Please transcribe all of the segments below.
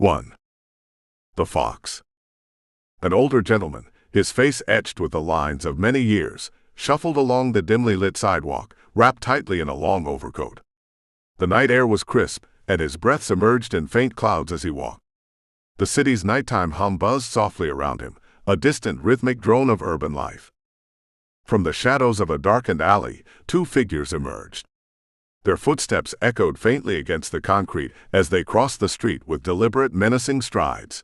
1. The Fox. An older gentleman, his face etched with the lines of many years, shuffled along the dimly lit sidewalk, wrapped tightly in a long overcoat. The night air was crisp, and his breath emerged in faint clouds as he walked. The city's nighttime hum buzzed softly around him, a distant rhythmic drone of urban life. From the shadows of a darkened alley, two figures emerged. Their footsteps echoed faintly against the concrete as they crossed the street with deliberate, menacing strides.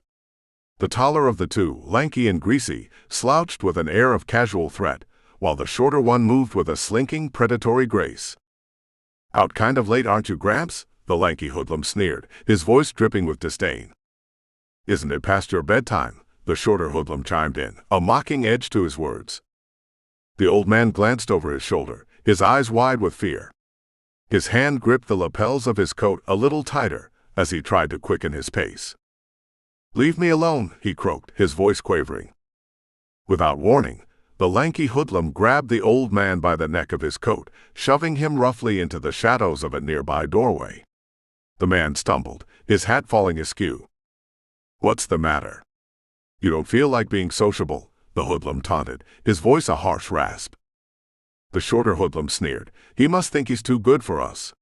The taller of the two, lanky and greasy, slouched with an air of casual threat, while the shorter one moved with a slinking, predatory grace. "Out kind of late, aren't you, Gramps?" the lanky hoodlum sneered, his voice dripping with disdain. "Isn't it past your bedtime?" the shorter hoodlum chimed in, a mocking edge to his words. The old man glanced over his shoulder, his eyes wide with fear. His hand gripped the lapels of his coat a little tighter as he tried to quicken his pace. "Leave me alone," he croaked, his voice quavering. Without warning, the lanky hoodlum grabbed the old man by the neck of his coat, shoving him roughly into the shadows of a nearby doorway. The man stumbled, his hat falling askew. "What's the matter? You don't feel like being sociable?" the hoodlum taunted, his voice a harsh rasp. The shorter hoodlum sneered, "He must think he's too good for us."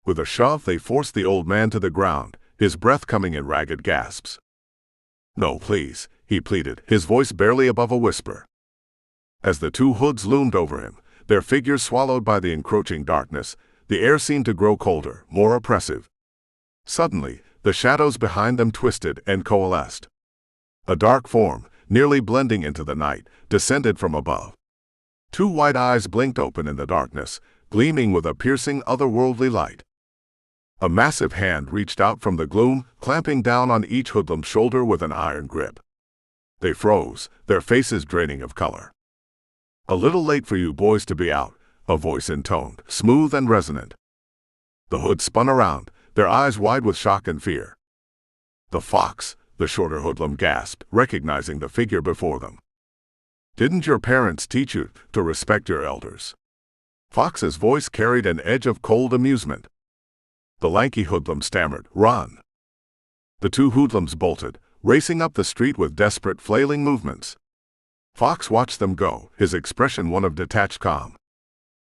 With a shove, they forced the old man to the ground, his breath coming in ragged gasps. "No, please," he pleaded, his voice barely above a whisper. As the two hoods loomed over him, their figures swallowed by the encroaching darkness, the air seemed to grow colder, more oppressive. Suddenly, the shadows behind them twisted and coalesced. A dark form, nearly blending into the night, descended from above. Two white eyes blinked open in the darkness, gleaming with a piercing, otherworldly light. A massive hand reached out from the gloom, clamping down on each hoodlum's shoulder with an iron grip. They froze, their faces draining of color. "A little late for you boys to be out," a voice intoned, smooth and resonant. The hoods spun around, their eyes wide with shock and fear. "The Fox," the shorter hoodlum gasped, recognizing the figure before them. "Didn't your parents teach you to respect your elders?" Fox's voice carried an edge of cold amusement. The lanky hoodlum stammered, "Run!" The two hoodlums bolted, racing up the street with desperate, flailing movements. Fox watched them go, his expression one of detached calm.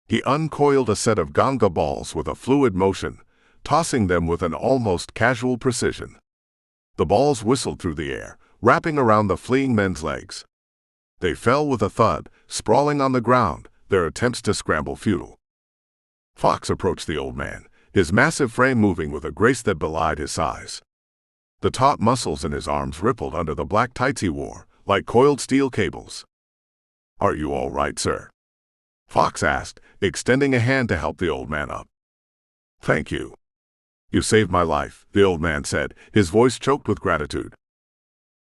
He uncoiled a set of ganga balls with a fluid motion, tossing them with an almost casual precision. The balls whistled through the air, wrapping around the fleeing men's legs. They fell with a thud, sprawling on the ground, their attempts to scramble futile. Fox approached the old man, his massive frame moving with a grace that belied his size. The taut muscles in his arms rippled under the black tights he wore, like coiled steel cables. "Are you all right, sir?" Fox asked, extending a hand to help the old man up. "Thank you. You saved my life," the old man said, his voice choked with gratitude.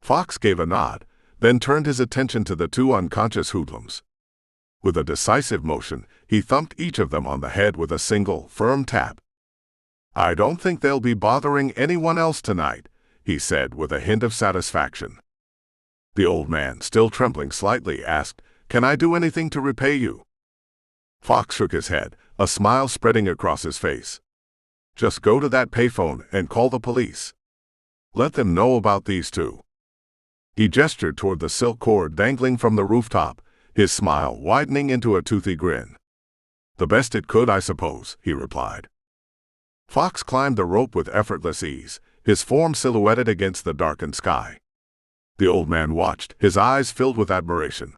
Fox gave a nod, then turned his attention to the two unconscious hoodlums. With a decisive motion, he thumped each of them on the head with a single, firm tap. "I don't think they'll be bothering anyone else tonight," he said with a hint of satisfaction. The old man, still trembling slightly, asked, "Can I do anything to repay you?" Fox shook his head, a smile spreading across his face. "Just go to that payphone and call the police. Let them know about these two." He gestured toward the silk cord dangling from the rooftop, his smile widening into a toothy grin. "The best it could, I suppose," he replied. Fox climbed the rope with effortless ease, his form silhouetted against the darkened sky. The old man watched, his eyes filled with admiration.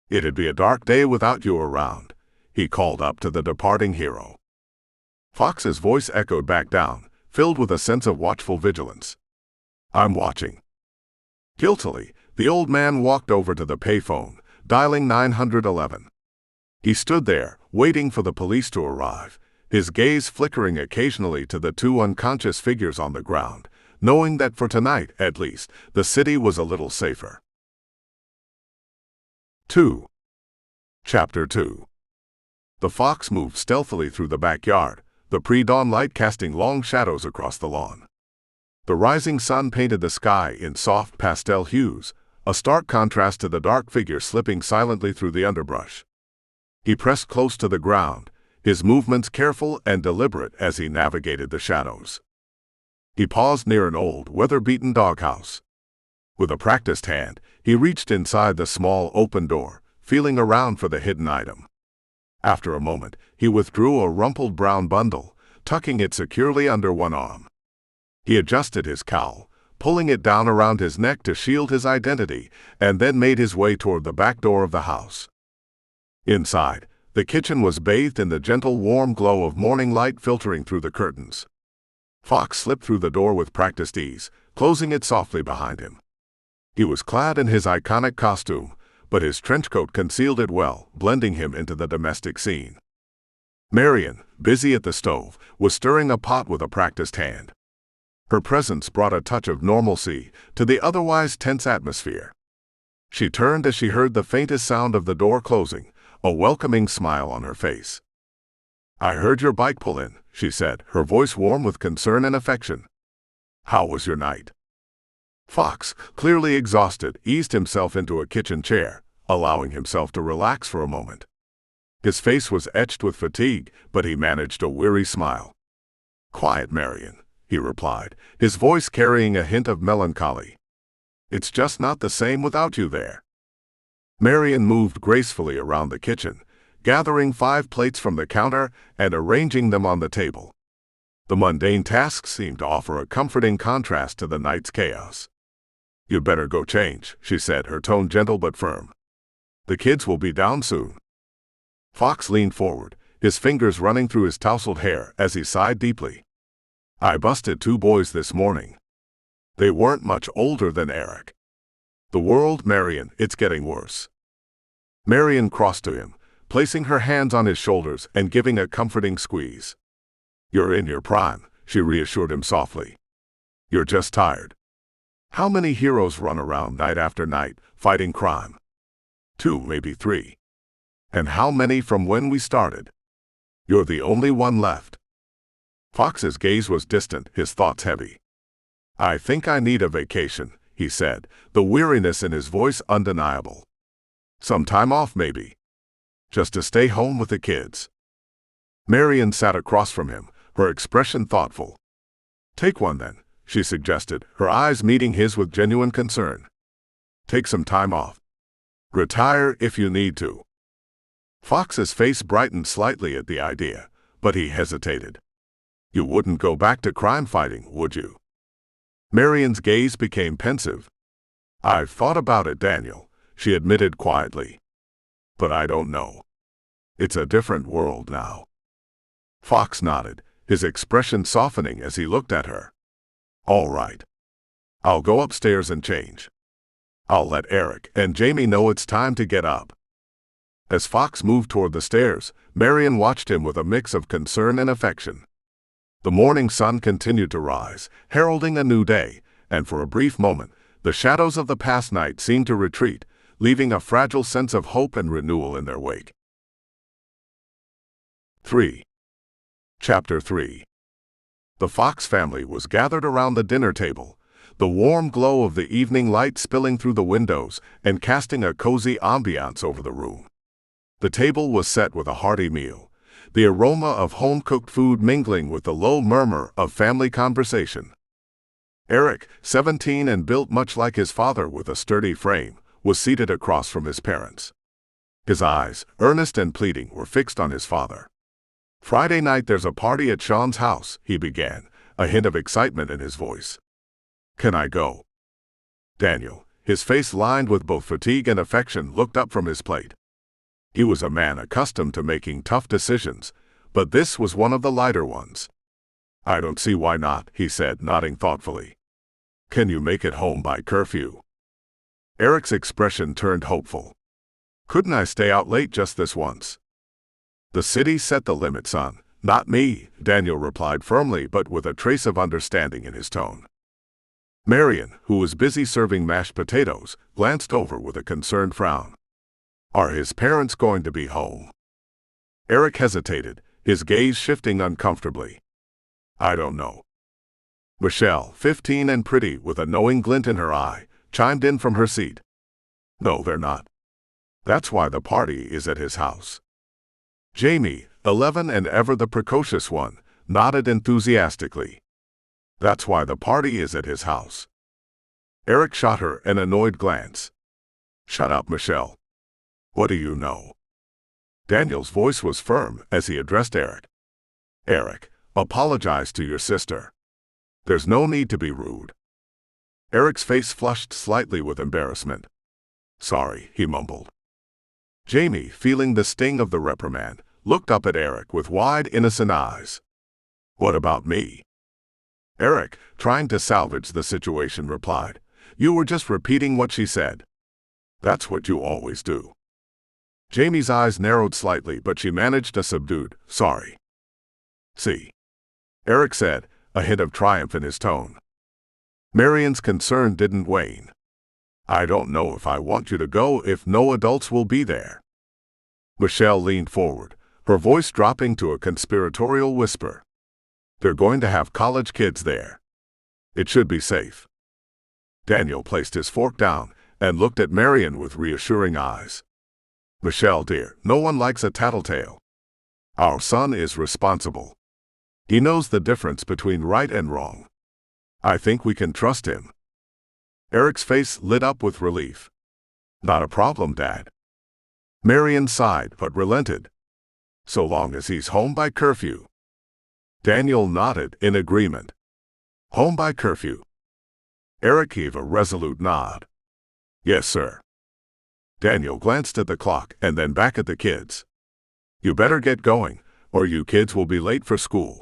"It'd be a dark day without you around," he called up to the departing hero. Fox's voice echoed back down, filled with a sense of watchful vigilance. "I'm watching." Guiltily, the old man walked over to the payphone, dialing 911. He stood there, waiting for the police to arrive, his gaze flickering occasionally to the two unconscious figures on the ground, knowing that for tonight, at least, the city was a little safer. 2. Chapter 2. The fox moved stealthily through the backyard, the pre-dawn light casting long shadows across the lawn. The rising sun painted the sky in soft pastel hues, a stark contrast to the dark figure slipping silently through the underbrush. He pressed close to the ground, his movements careful and deliberate as he navigated the shadows. He paused near an old, weather-beaten doghouse. With a practiced hand, he reached inside the small open door, feeling around for the hidden item. After a moment, he withdrew a rumpled brown bundle, tucking it securely under one arm. He adjusted his cowl, pulling it down around his neck to shield his identity, and then made his way toward the back door of the house. Inside, the kitchen was bathed in the gentle warm glow of morning light filtering through the curtains. Fox slipped through the door with practiced ease, closing it softly behind him. He was clad in his iconic costume, but his trench coat concealed it well, blending him into the domestic scene. Marian, busy at the stove, was stirring a pot with a practiced hand. Her presence brought a touch of normalcy to the otherwise tense atmosphere. She turned as she heard the faintest sound of the door closing, a welcoming smile on her face. "I heard your bike pull in," she said, her voice warm with concern and affection. "How was your night?" Fox, clearly exhausted, eased himself into a kitchen chair, allowing himself to relax for a moment. His face was etched with fatigue, but he managed a weary smile. "Quiet, Marian," he replied, his voice carrying a hint of melancholy. "It's just not the same without you there." Marian moved gracefully around the kitchen, gathering 5 plates from the counter and arranging them on the table. The mundane task seemed to offer a comforting contrast to the night's chaos. "You'd better go change," she said, her tone gentle but firm. "The kids will be down soon." Fox leaned forward, his fingers running through his tousled hair as he sighed deeply. "I busted 2 boys this morning. They weren't much older than Eric. The world, Marian, it's getting worse." Marian crossed to him, placing her hands on his shoulders and giving a comforting squeeze. "You're in your prime," she reassured him softly. "You're just tired. How many heroes run around night after night, fighting crime? 2, maybe 3. And how many from when we started? You're the only one left." Fox's gaze was distant, his thoughts heavy. "I think I need a vacation," he said, the weariness in his voice undeniable. "Some time off, maybe. Just to stay home with the kids." Marian sat across from him, her expression thoughtful. "Take one then," she suggested, her eyes meeting his with genuine concern. "Take some time off. Retire if you need to." Fox's face brightened slightly at the idea, but he hesitated. "You wouldn't go back to crime fighting, would you?" Marian's gaze became pensive. "I've thought about it, Daniel," she admitted quietly. "But I don't know. It's a different world now." Fox nodded, his expression softening as he looked at her. "All right. I'll go upstairs and change. I'll let Eric and Jamie know it's time to get up." As Fox moved toward the stairs, Marian watched him with a mix of concern and affection. The morning sun continued to rise, heralding a new day, and for a brief moment, the shadows of the past night seemed to retreat, leaving a fragile sense of hope and renewal in their wake. 3. Chapter 3. The Fox family was gathered around the dinner table, the warm glow of the evening light spilling through the windows and casting a cozy ambiance over the room. The table was set with a hearty meal, the aroma of home-cooked food mingling with the low murmur of family conversation. Eric, 17 and built much like his father with a sturdy frame, was seated across from his parents. His eyes, earnest and pleading, were fixed on his father. "Friday night there's a party at Sean's house," he began, a hint of excitement in his voice. "Can I go?" Daniel, his face lined with both fatigue and affection, looked up from his plate. He was a man accustomed to making tough decisions, but this was one of the lighter ones. "I don't see why not," he said, nodding thoughtfully. "Can you make it home by curfew?" Eric's expression turned hopeful. "Couldn't I stay out late just this once?" "The city set the limit, son, not me," Daniel replied firmly but with a trace of understanding in his tone. Marian, who was busy serving mashed potatoes, glanced over with a concerned frown. "Are his parents going to be home?" Eric hesitated, his gaze shifting uncomfortably. "I don't know." Michelle, 15 and pretty with a knowing glint in her eye, chimed in from her seat. "No, they're not. That's why the party is at his house." Jamie, 11 and ever the precocious one, nodded enthusiastically. That's why the party is at his house. Eric shot her an annoyed glance. Shut up, Michelle. What do you know? Daniel's voice was firm as he addressed Eric. Eric, apologize to your sister. There's no need to be rude. Eric's face flushed slightly with embarrassment. Sorry, he mumbled. Jamie, feeling the sting of the reprimand, looked up at Eric with wide, innocent eyes. What about me? Eric, trying to salvage the situation, replied, You were just repeating what she said. That's what you always do. Jamie's eyes narrowed slightly, but she managed a subdued, sorry. See? Eric said, a hint of triumph in his tone. Marion's concern didn't wane. I don't know if I want you to go if no adults will be there. Michelle leaned forward, her voice dropping to a conspiratorial whisper. They're going to have college kids there. It should be safe. Daniel placed his fork down and looked at Marion with reassuring eyes. Michelle, dear, no one likes a tattletale. Our son is responsible. He knows the difference between right and wrong. I think we can trust him. Eric's face lit up with relief. Not a problem, Dad. Marion sighed but relented. So long as he's home by curfew. Daniel nodded in agreement. Home by curfew. Eric gave a resolute nod. Yes, sir. Daniel glanced at the clock and then back at the kids. You better get going, or you kids will be late for school.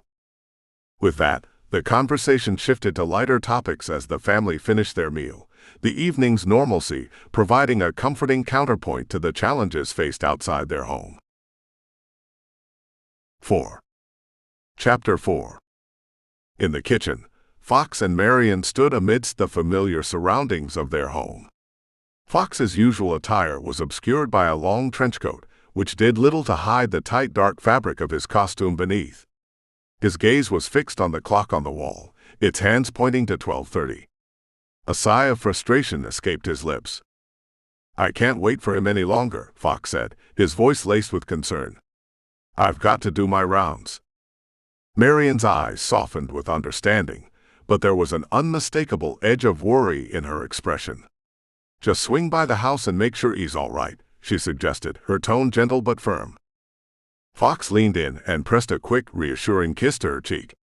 With that, the conversation shifted to lighter topics as the family finished their meal, the evening's normalcy providing a comforting counterpoint to the challenges faced outside their home. 4. Chapter 4. In the kitchen, Fox and Marion stood amidst the familiar surroundings of their home. Fox's usual attire was obscured by a long trench coat, which did little to hide the tight dark fabric of his costume beneath. His gaze was fixed on the clock on the wall, its hands pointing to 12:30. A sigh of frustration escaped his lips. I can't wait for him any longer, Fox said, his voice laced with concern. I've got to do my rounds. Marion's eyes softened with understanding, but there was an unmistakable edge of worry in her expression. Just swing by the house and make sure he's all right, she suggested, her tone gentle but firm. Fox leaned in and pressed a quick, reassuring kiss to her cheek.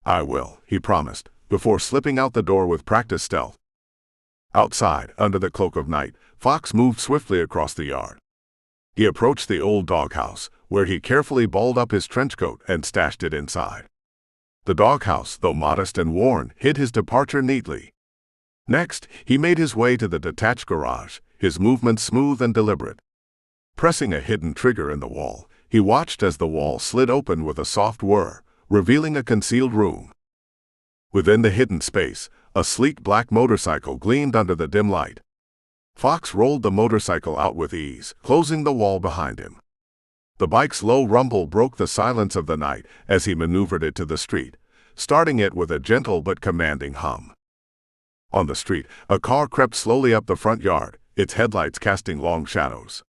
I will, he promised, before slipping out the door with practiced stealth. Outside, under the cloak of night, Fox moved swiftly across the yard. He approached the old doghouse, where he carefully balled up his trench coat and stashed it inside. The doghouse, though modest and worn, hid his departure neatly. Next, he made his way to the detached garage, his movements smooth and deliberate. Pressing a hidden trigger in the wall, he watched as the wall slid open with a soft whir, revealing a concealed room. Within the hidden space, a sleek black motorcycle gleamed under the dim light. Fox rolled the motorcycle out with ease, closing the wall behind him. The bike's low rumble broke the silence of the night as he maneuvered it to the street, starting it with a gentle but commanding hum. On the street, a car crept slowly up the front yard, its headlights casting long shadows.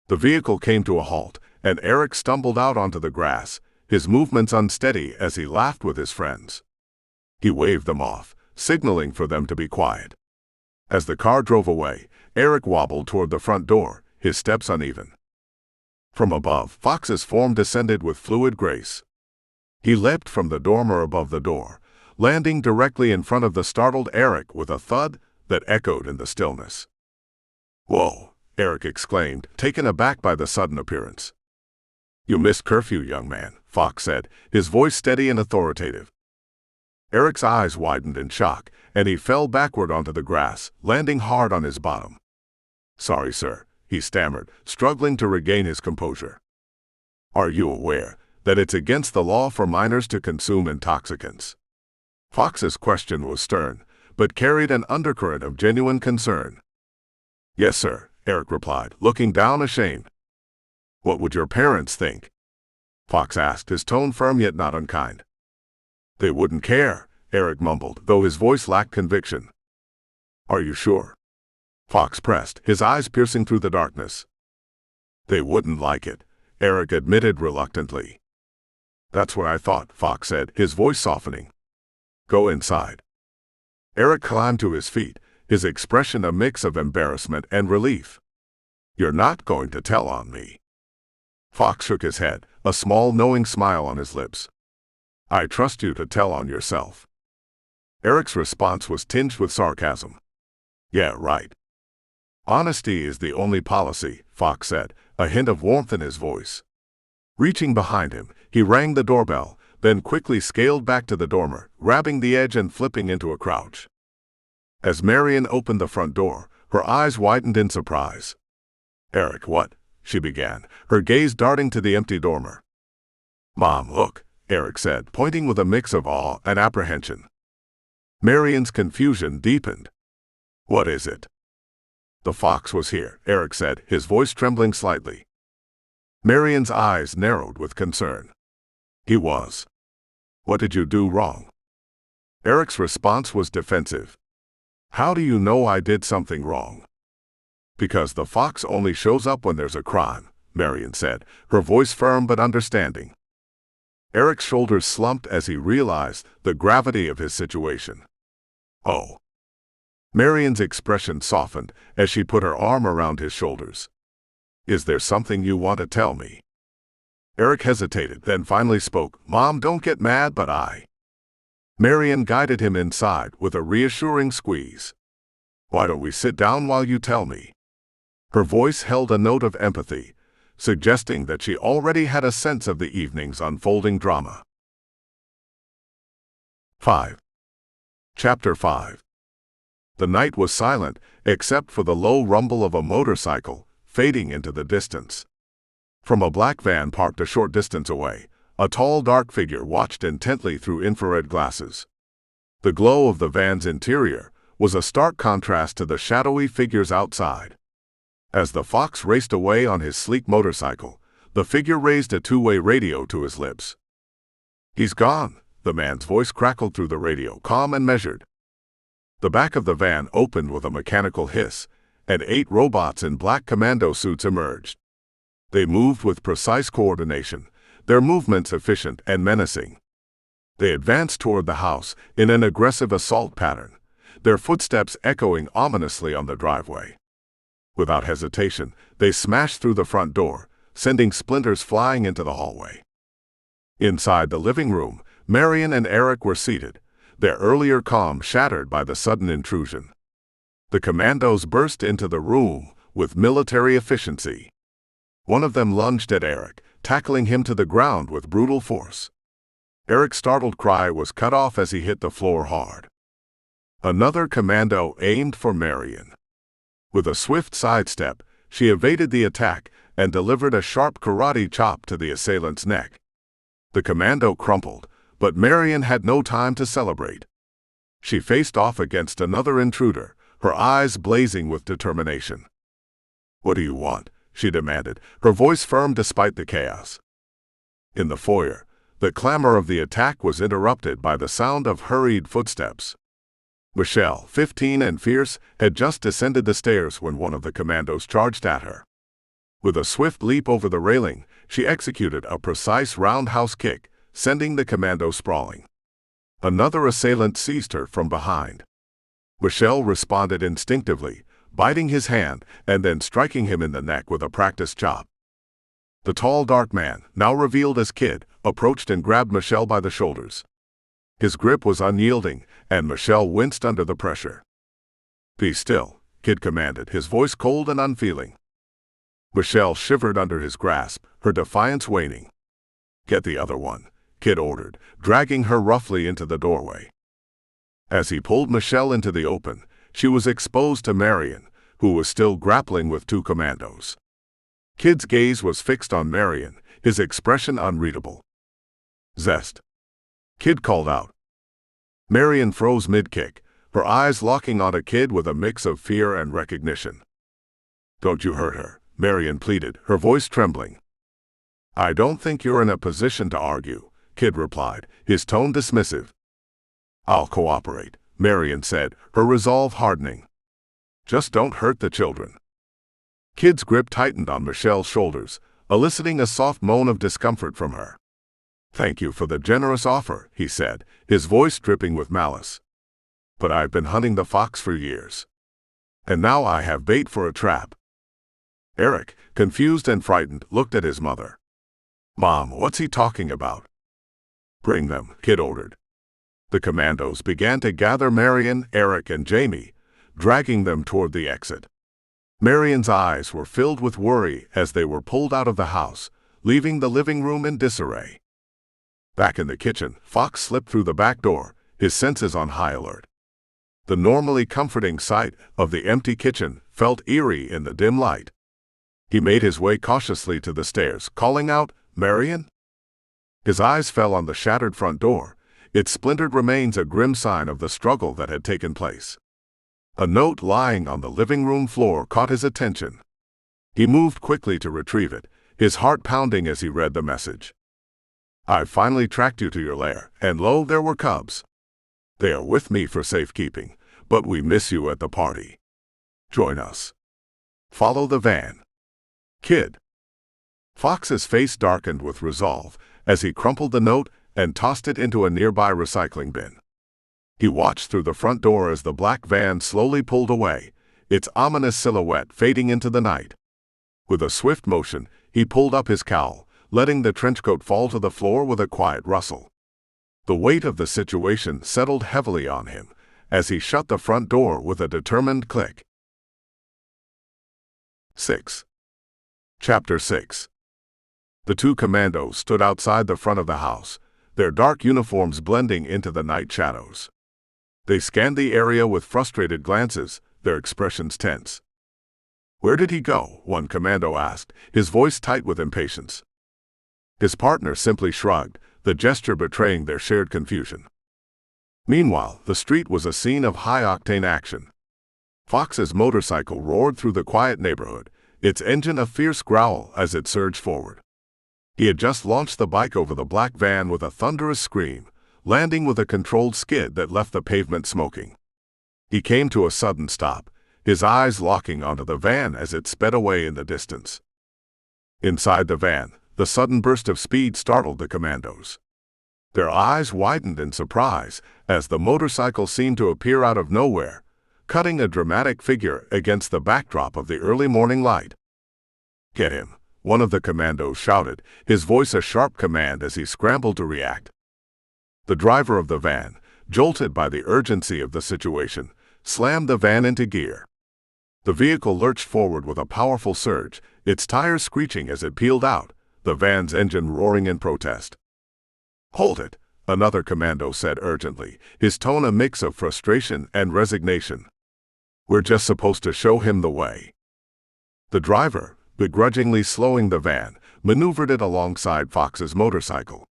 The vehicle came to a halt, and Eric stumbled out onto the grass, his movements unsteady as he laughed with his friends. He waved them off, signaling for them to be quiet. As the car drove away, Eric wobbled toward the front door, his steps uneven. From above, Fox's form descended with fluid grace. He leapt from the dormer above the door, landing directly in front of the startled Eric with a thud that echoed in the stillness. Whoa, Eric exclaimed, taken aback by the sudden appearance. You missed curfew, young man, Fox said, his voice steady and authoritative. Eric's eyes widened in shock, and he fell backward onto the grass, landing hard on his bottom. Sorry, sir, he stammered, struggling to regain his composure. Are you aware that it's against the law for minors to consume intoxicants? Fox's question was stern, but carried an undercurrent of genuine concern. Yes, sir, Eric replied, looking down ashamed. What would your parents think? Fox asked, his tone firm yet not unkind. They wouldn't care, Eric mumbled, though his voice lacked conviction. Are you sure? Fox pressed, his eyes piercing through the darkness. They wouldn't like it, Eric admitted reluctantly. That's what I thought, Fox said, his voice softening. Go inside. Eric climbed to his feet, his expression a mix of embarrassment and relief. You're not going to tell on me. Fox shook his head, a small knowing smile on his lips. I trust you to tell on yourself. Eric's response was tinged with sarcasm. Yeah, right. Honesty is the only policy, Fox said, a hint of warmth in his voice. Reaching behind him, he rang the doorbell, then quickly scaled back to the dormer, grabbing the edge and flipping into a crouch. As Marion opened the front door, her eyes widened in surprise. Eric, what? She began, her gaze darting to the empty dormer. Mom, look, Eric said, pointing with a mix of awe and apprehension. Marion's confusion deepened. What is it? The fox was here, Eric said, his voice trembling slightly. Marion's eyes narrowed with concern. He was. What did you do wrong? Eric's response was defensive. How do you know I did something wrong? Because the fox only shows up when there's a crime, Marion said, her voice firm but understanding. Eric's shoulders slumped as he realized the gravity of his situation. Oh. Marion's expression softened as she put her arm around his shoulders. Is there something you want to tell me? Eric hesitated, then finally spoke. Mom, don't get mad, but I. Marion guided him inside with a reassuring squeeze. Why don't we sit down while you tell me? Her voice held a note of empathy, suggesting that she already had a sense of the evening's unfolding drama. 5. Chapter 5. The night was silent, except for the low rumble of a motorcycle, fading into the distance. From a black van parked a short distance away, a tall dark figure watched intently through infrared glasses. The glow of the van's interior was a stark contrast to the shadowy figures outside. As the fox raced away on his sleek motorcycle, the figure raised a two-way radio to his lips. He's gone, the man's voice crackled through the radio, calm and measured. The back of the van opened with a mechanical hiss, and 8 robots in black commando suits emerged. They moved with precise coordination, their movements efficient and menacing. They advanced toward the house in an aggressive assault pattern, their footsteps echoing ominously on the driveway. Without hesitation, they smashed through the front door, sending splinters flying into the hallway. Inside the living room, Marion and Eric were seated, their earlier calm shattered by the sudden intrusion. The commandos burst into the room with military efficiency. One of them lunged at Eric, tackling him to the ground with brutal force. Eric's startled cry was cut off as he hit the floor hard. Another commando aimed for Marion. With a swift sidestep, she evaded the attack and delivered a sharp karate chop to the assailant's neck. The commando crumpled, but Marion had no time to celebrate. She faced off against another intruder, her eyes blazing with determination. What do you want? She demanded, her voice firm despite the chaos. In the foyer, the clamor of the attack was interrupted by the sound of hurried footsteps. Michelle, 15 and fierce, had just descended the stairs when one of the commandos charged at her. With a swift leap over the railing, she executed a precise roundhouse kick, sending the commando sprawling. Another assailant seized her from behind. Michelle responded instinctively, biting his hand and then striking him in the neck with a practiced chop. The tall dark man, now revealed as Kid, approached and grabbed Michelle by the shoulders. His grip was unyielding, and Michelle winced under the pressure. Be still, Kid commanded, his voice cold and unfeeling. Michelle shivered under his grasp, her defiance waning. Get the other one, Kid ordered, dragging her roughly into the doorway. As he pulled Michelle into the open, she was exposed to Marion, who was still grappling with 2 commandos. Kid's gaze was fixed on Marion, his expression unreadable. Zest. Kid called out. Marion froze mid-kick, her eyes locking on a Kid with a mix of fear and recognition. Don't you hurt her, Marion pleaded, her voice trembling. I don't think you're in a position to argue, Kid replied, his tone dismissive. I'll cooperate, Marion said, her resolve hardening. Just don't hurt the children. Kid's grip tightened on Michelle's shoulders, eliciting a soft moan of discomfort from her. "Thank you for the generous offer," he said, his voice dripping with malice. "But I've been hunting the fox for years. And now I have bait for a trap." Eric, confused and frightened, looked at his mother. "Mom, what's he talking about?" "Bring them," Kid ordered. The commandos began to gather Marion, Eric, and Jamie, dragging them toward the exit. Marion's eyes were filled with worry as they were pulled out of the house, leaving the living room in disarray. Back in the kitchen, Fox slipped through the back door, his senses on high alert. The normally comforting sight of the empty kitchen felt eerie in the dim light. He made his way cautiously to the stairs, calling out, "Marion?" His eyes fell on the shattered front door, its splintered remains a grim sign of the struggle that had taken place. A note lying on the living room floor caught his attention. He moved quickly to retrieve it, his heart pounding as he read the message. "I've finally tracked you to your lair, and lo, there were cubs. They are with me for safekeeping, but we miss you at the party. Join us. Follow the van. Kid." Fox's face darkened with resolve as he crumpled the note and tossed it into a nearby recycling bin. He watched through the front door as the black van slowly pulled away, its ominous silhouette fading into the night. With a swift motion, he pulled up his cowl, letting the trenchcoat fall to the floor with a quiet rustle. The weight of the situation settled heavily on him as he shut the front door with a determined click. 6. Chapter 6. The two commandos stood outside the front of the house, their dark uniforms blending into the night shadows. They scanned the area with frustrated glances, their expressions tense. "Where did he go?" one commando asked, his voice tight with impatience. His partner simply shrugged, the gesture betraying their shared confusion. Meanwhile, the street was a scene of high-octane action. Fox's motorcycle roared through the quiet neighborhood, its engine a fierce growl as it surged forward. He had just launched the bike over the black van with a thunderous scream, landing with a controlled skid that left the pavement smoking. He came to a sudden stop, his eyes locking onto the van as it sped away in the distance. Inside the van, the sudden burst of speed startled the commandos. Their eyes widened in surprise as the motorcycle seemed to appear out of nowhere, cutting a dramatic figure against the backdrop of the early morning light. "Get him," one of the commandos shouted, his voice a sharp command as he scrambled to react. The driver of the van, jolted by the urgency of the situation, slammed the van into gear. The vehicle lurched forward with a powerful surge, its tires screeching as it peeled out, the van's engine roaring in protest. "Hold it," another commando said urgently, his tone a mix of frustration and resignation. "We're just supposed to show him the way." The driver, begrudgingly slowing the van, maneuvered it alongside Fox's motorcycle.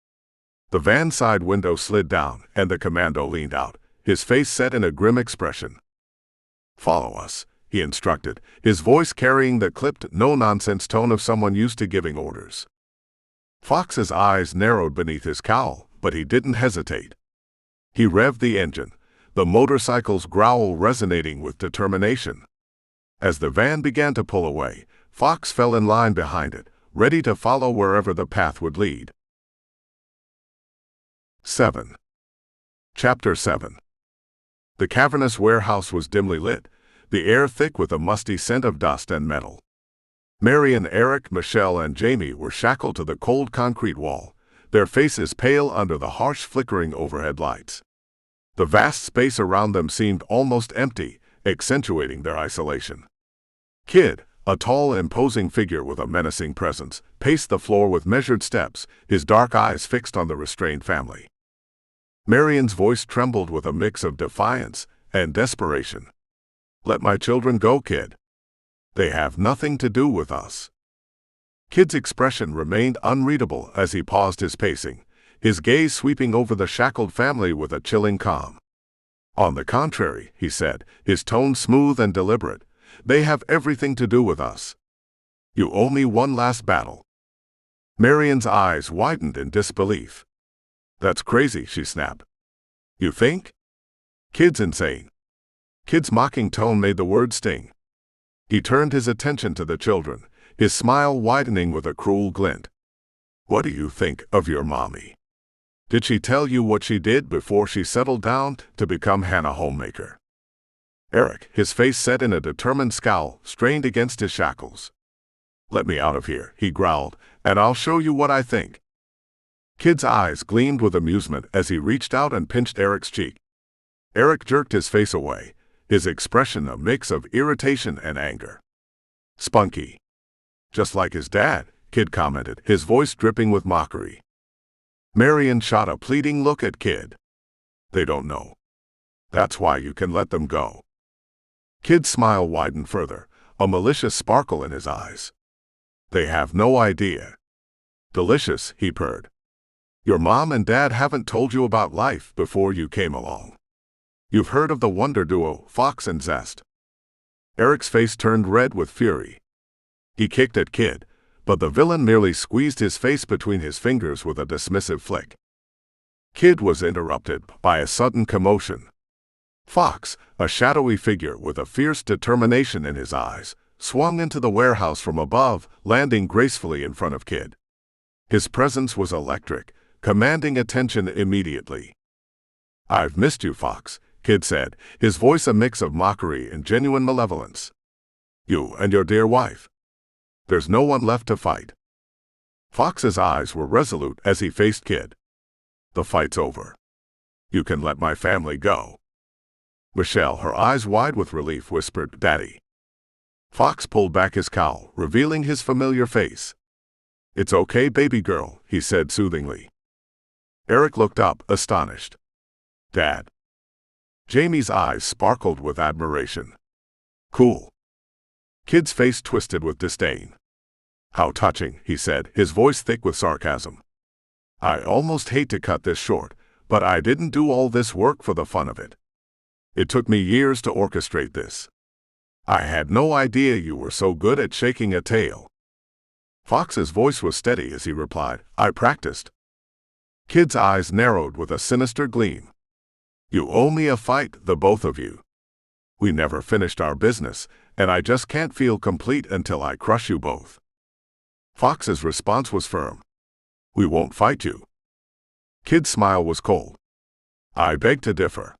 The van's side window slid down, and the commando leaned out, his face set in a grim expression. "Follow us," he instructed, his voice carrying the clipped, no-nonsense tone of someone used to giving orders. Fox's eyes narrowed beneath his cowl, but he didn't hesitate. He revved the engine, the motorcycle's growl resonating with determination. As the van began to pull away, Fox fell in line behind it, ready to follow wherever the path would lead. 7. Chapter 7. The cavernous warehouse was dimly lit, the air thick with a musty scent of dust and metal. Marion, Eric, Michelle, and Jamie were shackled to the cold concrete wall, their faces pale under the harsh flickering overhead lights. The vast space around them seemed almost empty, accentuating their isolation. Kid, a tall, imposing figure with a menacing presence, paced the floor with measured steps, his dark eyes fixed on the restrained family. Marion's voice trembled with a mix of defiance and desperation. "Let my children go, Kid. They have nothing to do with us." Kid's expression remained unreadable as he paused his pacing, his gaze sweeping over the shackled family with a chilling calm. "On the contrary," he said, his tone smooth and deliberate, "they have everything to do with us. You owe me one last battle." Marion's eyes widened in disbelief. "That's crazy," she snapped. "You think? Kid's insane." Kid's mocking tone made the words sting. He turned his attention to the children, his smile widening with a cruel glint. "What do you think of your mommy?" Did she tell you what she did before she settled down to become Hannah Homemaker? Eric, his face set in a determined scowl, strained against his shackles. Let me out of here, he growled, and I'll show you what I think. Kid's eyes gleamed with amusement as he reached out and pinched Eric's cheek. Eric jerked his face away, his expression a mix of irritation and anger. Spunky. Just like his dad, Kid commented, his voice dripping with mockery. Marion shot a pleading look at Kid. They don't know. That's why you can let them go. Kid's smile widened further, a malicious sparkle in his eyes. They have no idea. Delicious, he purred. Your mom and dad haven't told you about life before you came along. You've heard of the wonder duo, Fox and Zest. Eric's face turned red with fury. He kicked at Kid, but the villain merely squeezed his face between his fingers with a dismissive flick. Kid was interrupted by a sudden commotion. Fox, a shadowy figure with a fierce determination in his eyes, swung into the warehouse from above, landing gracefully in front of Kid. His presence was electric, commanding attention immediately. I've missed you, Fox, Kid said, his voice a mix of mockery and genuine malevolence. You and your dear wife. There's no one left to fight. Fox's eyes were resolute as he faced Kid. The fight's over. You can let my family go. Michelle, her eyes wide with relief, whispered, Daddy. Fox pulled back his cowl, revealing his familiar face. It's okay, baby girl, he said soothingly. Eric looked up, astonished. Dad. Jamie's eyes sparkled with admiration. Cool. Kid's face twisted with disdain. How touching, he said, his voice thick with sarcasm. I almost hate to cut this short, but I didn't do all this work for the fun of it. It took me years to orchestrate this. I had no idea you were so good at shaking a tail. Fox's voice was steady as he replied, I practiced. Kid's eyes narrowed with a sinister gleam. You owe me a fight, the both of you. We never finished our business, and I just can't feel complete until I crush you both. Fox's response was firm. We won't fight you. Kid's smile was cold. I beg to differ.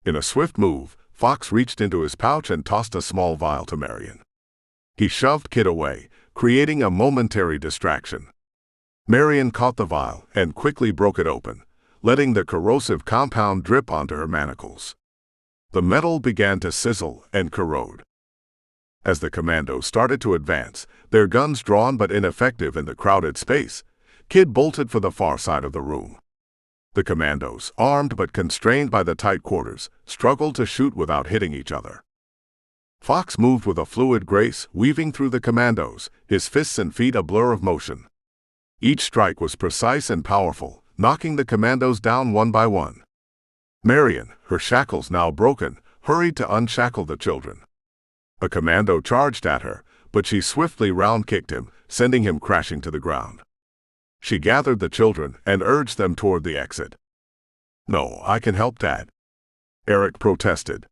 In a swift move, Fox reached into his pouch and tossed a small vial to Marion. He shoved Kid away, creating a momentary distraction. Marion caught the vial and quickly broke it open, letting the corrosive compound drip onto her manacles. The metal began to sizzle and corrode. As the commandos started to advance, their guns drawn but ineffective in the crowded space, Kid bolted for the far side of the room. The commandos, armed but constrained by the tight quarters, struggled to shoot without hitting each other. Fox moved with a fluid grace, weaving through the commandos, his fists and feet a blur of motion. Each strike was precise and powerful, knocking the commandos down one by one. Marion, her shackles now broken, hurried to unshackle the children. A commando charged at her, but she swiftly round-kicked him, sending him crashing to the ground. She gathered the children and urged them toward the exit. No, I can help, Dad. Eric protested.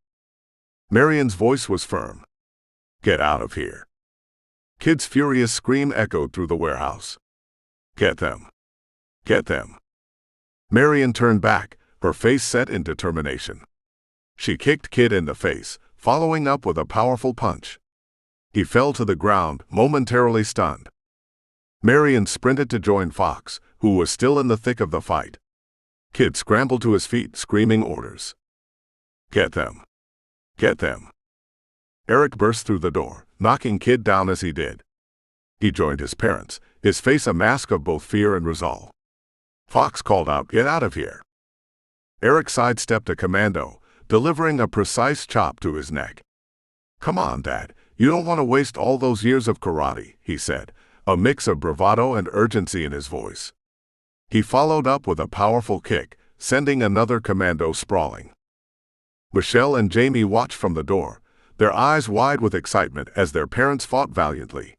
Marion's voice was firm. Get out of here. Kid's furious scream echoed through the warehouse. Get them. Get them. Marion turned back, her face set in determination. She kicked Kid in the face, following up with a powerful punch. He fell to the ground, momentarily stunned. Marion sprinted to join Fox, who was still in the thick of the fight. Kid scrambled to his feet, screaming orders. Get them. Get them. Eric burst through the door, knocking Kid down as he did. He joined his parents, his face a mask of both fear and resolve. Fox called out, Get out of here. Eric sidestepped a commando, delivering a precise chop to his neck. Come on, Dad, you don't want to waste all those years of karate, he said, a mix of bravado and urgency in his voice. He followed up with a powerful kick, sending another commando sprawling. Michelle and Jamie watched from the door, their eyes wide with excitement as their parents fought valiantly.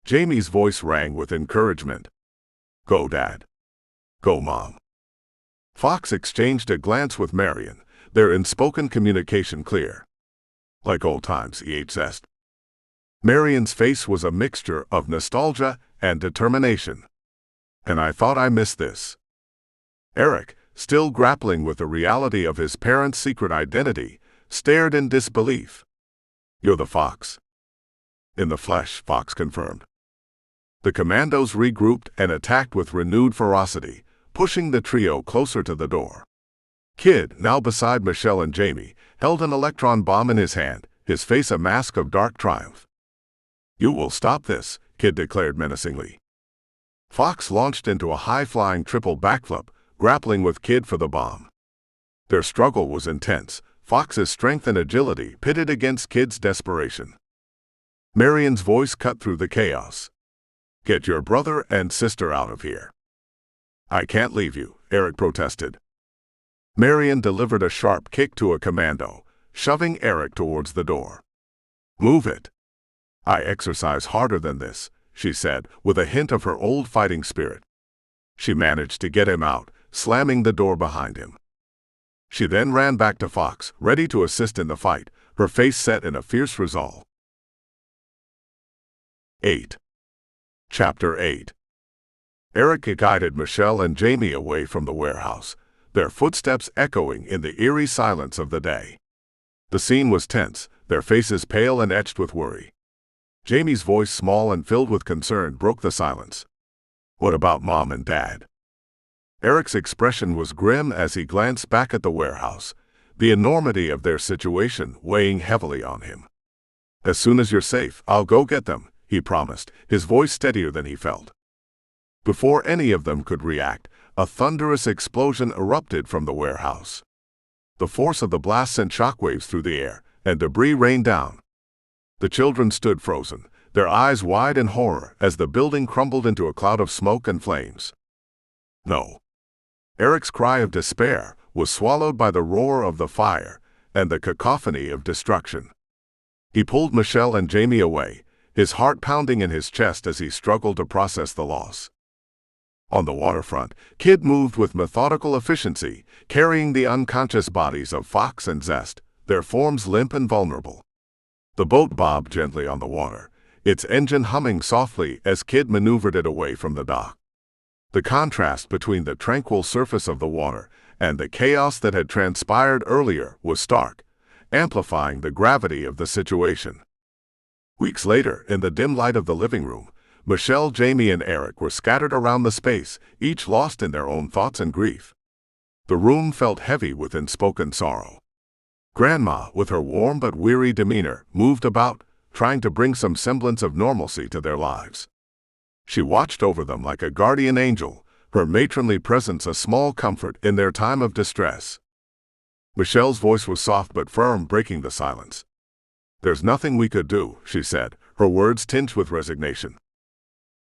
Jamie's voice rang with encouragement. Go, Dad. Go, Mom. Fox exchanged a glance with Marion, their unspoken communication clear. Like old times, Zest. Marion's face was a mixture of nostalgia and determination. And I thought I missed this. Eric, still grappling with the reality of his parents' secret identity, stared in disbelief. "You're the Fox." "In the flesh," Fox confirmed. The commandos regrouped and attacked with renewed ferocity, pushing the trio closer to the door. Kid, now beside Michelle and Jamie, held an electron bomb in his hand, his face a mask of dark triumph. "You will stop this," Kid declared menacingly. Fox launched into a high-flying triple backflip, grappling with Kid for the bomb. Their struggle was intense, Fox's strength and agility pitted against Kid's desperation. Marion's voice cut through the chaos. "Get your brother and sister out of here." "I can't leave you," Eric protested. Marion delivered a sharp kick to a commando, shoving Eric towards the door. "Move it." "I exercise harder than this," she said, with a hint of her old fighting spirit. She managed to get him out, slamming the door behind him. She then ran back to Fox, ready to assist in the fight, her face set in a fierce resolve. 8. Chapter 8. Eric guided Michelle and Jamie away from the warehouse, their footsteps echoing in the eerie silence of the day. The scene was tense, their faces pale and etched with worry. Jamie's voice, small and filled with concern, broke the silence. "What about Mom and Dad?" Eric's expression was grim as he glanced back at the warehouse, the enormity of their situation weighing heavily on him. "As soon as you're safe, I'll go get them," he promised, his voice steadier than he felt. Before any of them could react, a thunderous explosion erupted from the warehouse. The force of the blast sent shockwaves through the air, and debris rained down. The children stood frozen, their eyes wide in horror as the building crumbled into a cloud of smoke and flames. "No." Eric's cry of despair was swallowed by the roar of the fire and the cacophony of destruction. He pulled Michelle and Jamie away, his heart pounding in his chest as he struggled to process the loss. On the waterfront, Kid moved with methodical efficiency, carrying the unconscious bodies of Fox and Zest, their forms limp and vulnerable. The boat bobbed gently on the water, its engine humming softly as Kid maneuvered it away from the dock. The contrast between the tranquil surface of the water and the chaos that had transpired earlier was stark, amplifying the gravity of the situation. Weeks later, in the dim light of the living room, Michelle, Jamie, and Eric were scattered around the space, each lost in their own thoughts and grief. The room felt heavy with unspoken sorrow. Grandma, with her warm but weary demeanor, moved about, trying to bring some semblance of normalcy to their lives. She watched over them like a guardian angel, her matronly presence a small comfort in their time of distress. Michelle's voice was soft but firm, breaking the silence. "There's nothing we could do," she said, her words tinged with resignation.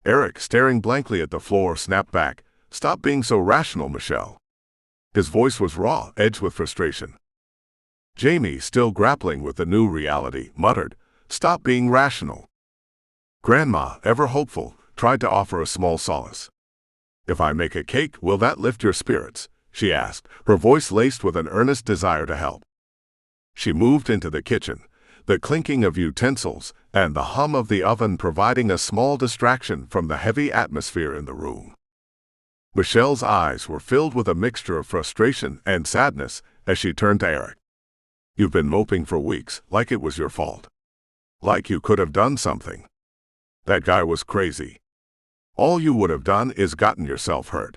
Eric, staring blankly at the floor, snapped back, "Stop being so rational, Michelle." His voice was raw, edged with frustration. Jamie, still grappling with the new reality, muttered, "Stop being rational." Grandma, ever hopeful, tried to offer a small solace. "If I make a cake, will that lift your spirits?" she asked, her voice laced with an earnest desire to help. She moved into the kitchen, the clinking of utensils and the hum of the oven providing a small distraction from the heavy atmosphere in the room. Michelle's eyes were filled with a mixture of frustration and sadness as she turned to Eric. "You've been moping for weeks, like it was your fault. Like you could have done something. That guy was crazy. All you would have done is gotten yourself hurt.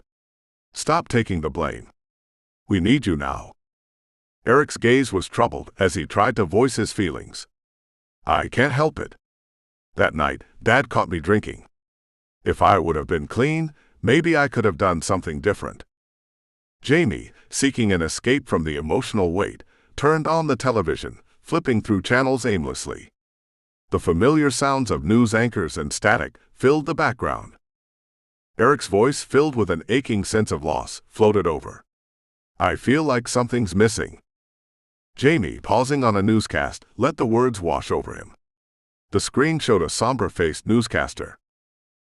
Stop taking the blame. We need you now." Eric's gaze was troubled as he tried to voice his feelings. "I can't help it. That night, Dad caught me drinking. If I would have been clean, maybe I could have done something different." Jamie, seeking an escape from the emotional weight, turned on the television, flipping through channels aimlessly. The familiar sounds of news anchors and static filled the background. Eric's voice, filled with an aching sense of loss, floated over. "I feel like something's missing." Jamie, pausing on a newscast, let the words wash over him. The screen showed a somber-faced newscaster.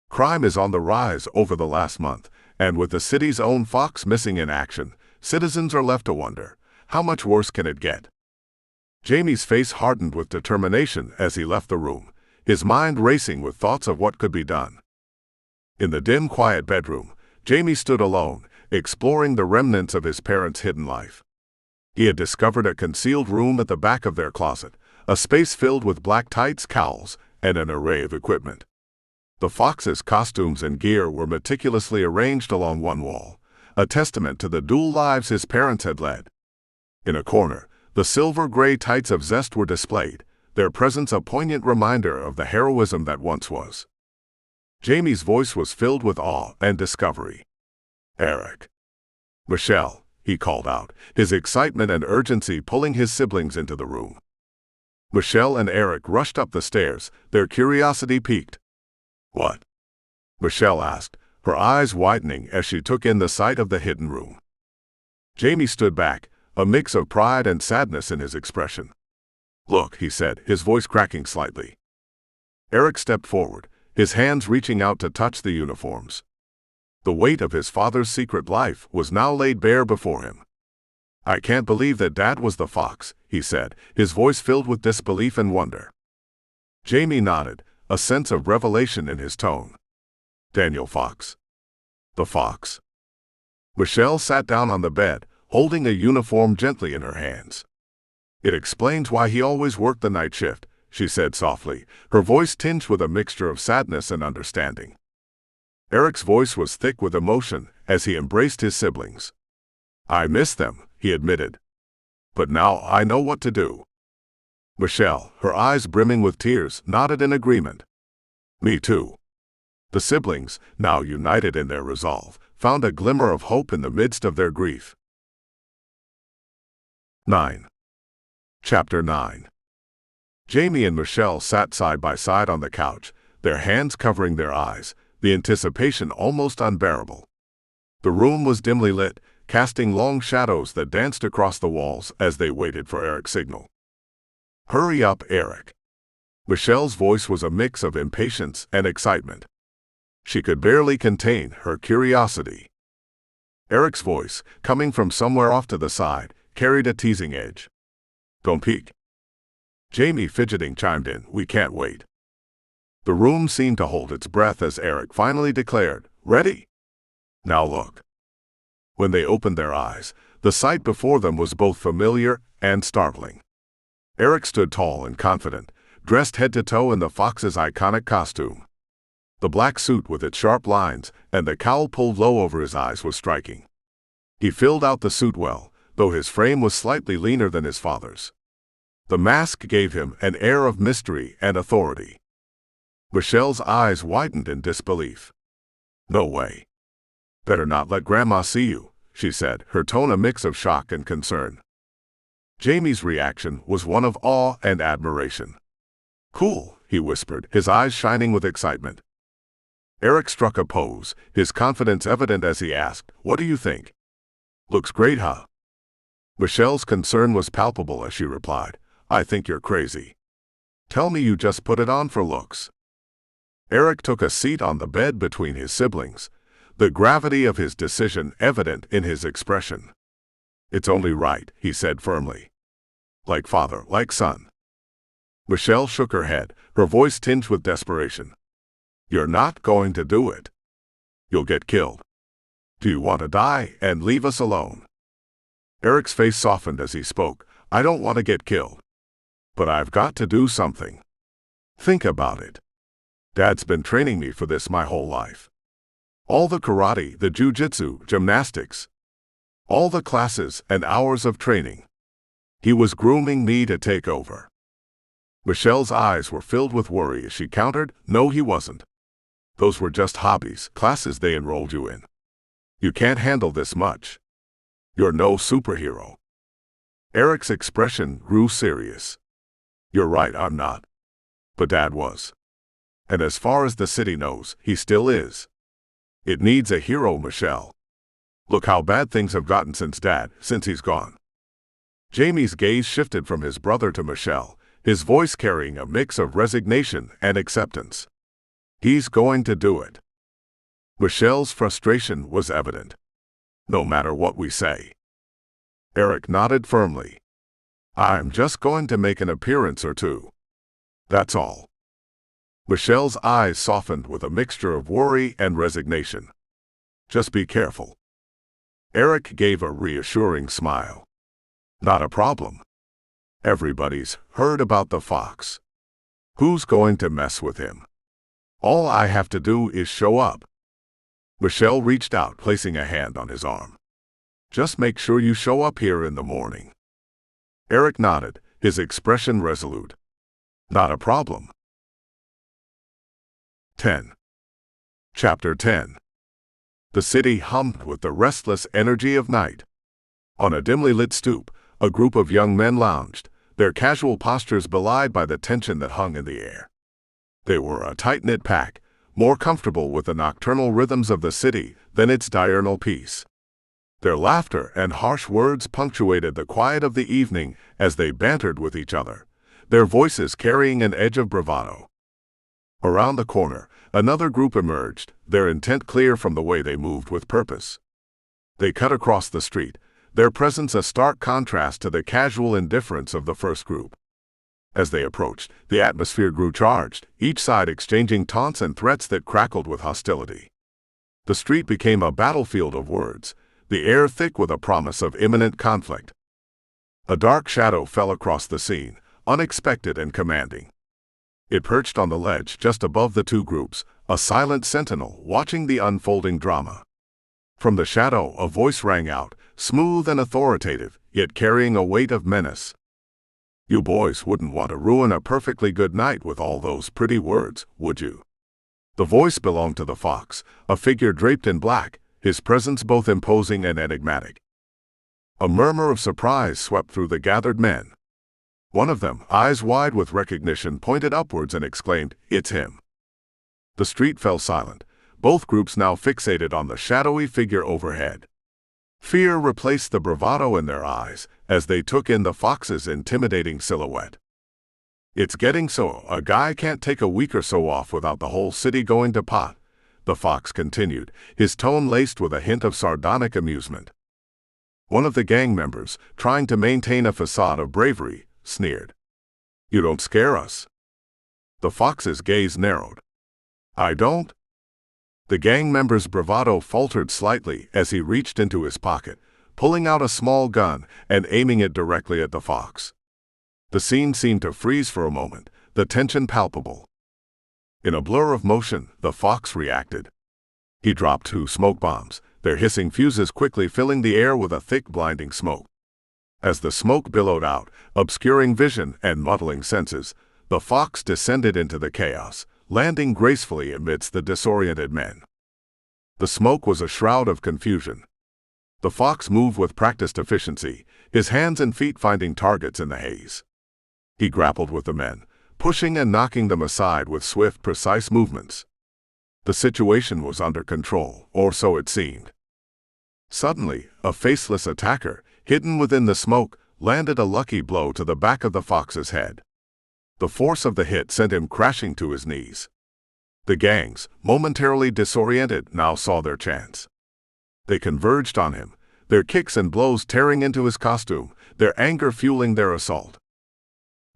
"Crime is on the rise over the last month, and with the city's own Fox missing in action, citizens are left to wonder, how much worse can it get?" Jamie's face hardened with determination as he left the room, his mind racing with thoughts of what could be done. In the dim, quiet bedroom, Jamie stood alone, exploring the remnants of his parents' hidden life. He had discovered a concealed room at the back of their closet, a space filled with black tights, cowls, and an array of equipment. The fox's costumes and gear were meticulously arranged along one wall, a testament to the dual lives his parents had led. In a corner, the silver-gray tights of Zest were displayed, their presence a poignant reminder of the heroism that once was. Jamie's voice was filled with awe and discovery. "Eric." "Michelle," he called out, his excitement and urgency pulling his siblings into the room. Michelle and Eric rushed up the stairs, their curiosity piqued. "What?" Michelle asked, her eyes widening as she took in the sight of the hidden room. Jamie stood back, a mix of pride and sadness in his expression. "Look," he said, his voice cracking slightly. Eric stepped forward, his hands reaching out to touch the uniforms. The weight of his father's secret life was now laid bare before him. "I can't believe that Dad was the fox," he said, his voice filled with disbelief and wonder. Jamie nodded, a sense of revelation in his tone. "Daniel Fox." "The fox?" Michelle sat down on the bed, holding a uniform gently in her hands. "It explains why he always worked the night shift," she said softly, her voice tinged with a mixture of sadness and understanding. Eric's voice was thick with emotion as he embraced his siblings. "I miss them," he admitted. "But now I know what to do." Michelle, her eyes brimming with tears, nodded in agreement. "Me too." The siblings, now united in their resolve, found a glimmer of hope in the midst of their grief. 9. Chapter 9. Jamie and Michelle sat side by side on the couch, their hands covering their eyes, the anticipation almost unbearable. The room was dimly lit, casting long shadows that danced across the walls as they waited for Eric's signal. "Hurry up, Eric." Michelle's voice was a mix of impatience and excitement. She could barely contain her curiosity. Eric's voice, coming from somewhere off to the side, carried a teasing edge. "Don't peek." Jamie, fidgeting, chimed in, "We can't wait." The room seemed to hold its breath as Eric finally declared, "Ready? Now look." When they opened their eyes, the sight before them was both familiar and startling. Eric stood tall and confident, dressed head to toe in the fox's iconic costume. The black suit with its sharp lines and the cowl pulled low over his eyes was striking. He filled out the suit well, though his frame was slightly leaner than his father's. The mask gave him an air of mystery and authority. Michelle's eyes widened in disbelief. "No way." "Better not let Grandma see you," she said, her tone a mix of shock and concern. Jamie's reaction was one of awe and admiration. "Cool," he whispered, his eyes shining with excitement. Eric struck a pose, his confidence evident as he asked, "What do you think?" "Looks great, huh?" Michelle's concern was palpable as she replied, "I think you're crazy. Tell me you just put it on for looks." Eric took a seat on the bed between his siblings, the gravity of his decision evident in his expression. "It's only right," he said firmly. "Like father, like son." Michelle shook her head, her voice tinged with desperation. "You're not going to do it. You'll get killed. Do you want to die and leave us alone?" Eric's face softened as he spoke. "I don't want to get killed. But I've got to do something. Think about it. Dad's been training me for this my whole life. All the karate, the jiu-jitsu, gymnastics. All the classes and hours of training. He was grooming me to take over." Michelle's eyes were filled with worry as she countered, "No, he wasn't. Those were just hobbies, classes they enrolled you in. You can't handle this much. You're no superhero." Eric's expression grew serious. "You're right, I'm not. But Dad was. And as far as the city knows, he still is. It needs a hero, Michelle. Look how bad things have gotten since he's gone." Jamie's gaze shifted from his brother to Michelle, his voice carrying a mix of resignation and acceptance. "He's going to do it." Michelle's frustration was evident. "No matter what we say." Eric nodded firmly. "I'm just going to make an appearance or two. That's all." Michelle's eyes softened with a mixture of worry and resignation. "Just be careful. Eric gave a reassuring smile. Not a problem. Everybody's heard about the fox. Who's going to mess with him? All I have to do is show up. Michelle reached out, placing a hand on his arm. Just make sure you show up here in the morning. Eric nodded, his expression resolute. Not a problem. 10. Chapter 10. The city hummed with the restless energy of night. On a dimly lit stoop, a group of young men lounged, their casual postures belied by the tension that hung in the air. They were a tight-knit pack, more comfortable with the nocturnal rhythms of the city than its diurnal peace. Their laughter and harsh words punctuated the quiet of the evening as they bantered with each other, their voices carrying an edge of bravado. Around the corner, another group emerged, their intent clear from the way they moved with purpose. They cut across the street, their presence a stark contrast to the casual indifference of the first group. As they approached, the atmosphere grew charged, each side exchanging taunts and threats that crackled with hostility. The street became a battlefield of words, the air thick with a promise of imminent conflict. A dark shadow fell across the scene, unexpected and commanding. It perched on the ledge just above the two groups, a silent sentinel watching the unfolding drama. From the shadow, a voice rang out, smooth and authoritative, yet carrying a weight of menace. You boys wouldn't want to ruin a perfectly good night with all those pretty words, would you? The voice belonged to the fox, a figure draped in black, his presence both imposing and enigmatic. A murmur of surprise swept through the gathered men. One of them, eyes wide with recognition, pointed upwards and exclaimed, "It's him." The street fell silent, both groups now fixated on the shadowy figure overhead. Fear replaced the bravado in their eyes as they took in the fox's intimidating silhouette. It's getting so, a guy can't take a week or so off without the whole city going to pot, the fox continued, his tone laced with a hint of sardonic amusement. One of the gang members, trying to maintain a facade of bravery, sneered. You don't scare us. The fox's gaze narrowed. I don't? The gang member's bravado faltered slightly as he reached into his pocket, pulling out a small gun and aiming it directly at the fox. The scene seemed to freeze for a moment, the tension palpable. In a blur of motion, the fox reacted. He dropped 2 smoke bombs, their hissing fuses quickly filling the air with a thick, blinding smoke. As the smoke billowed out, obscuring vision and muddling senses, the fox descended into the chaos, landing gracefully amidst the disoriented men. The smoke was a shroud of confusion. The fox moved with practiced efficiency, his hands and feet finding targets in the haze. He grappled with the men, pushing and knocking them aside with swift, precise movements. The situation was under control, or so it seemed. Suddenly, a faceless attacker, hidden within the smoke, landed a lucky blow to the back of the fox's head. The force of the hit sent him crashing to his knees. The gangs, momentarily disoriented, now saw their chance. They converged on him, their kicks and blows tearing into his costume, their anger fueling their assault.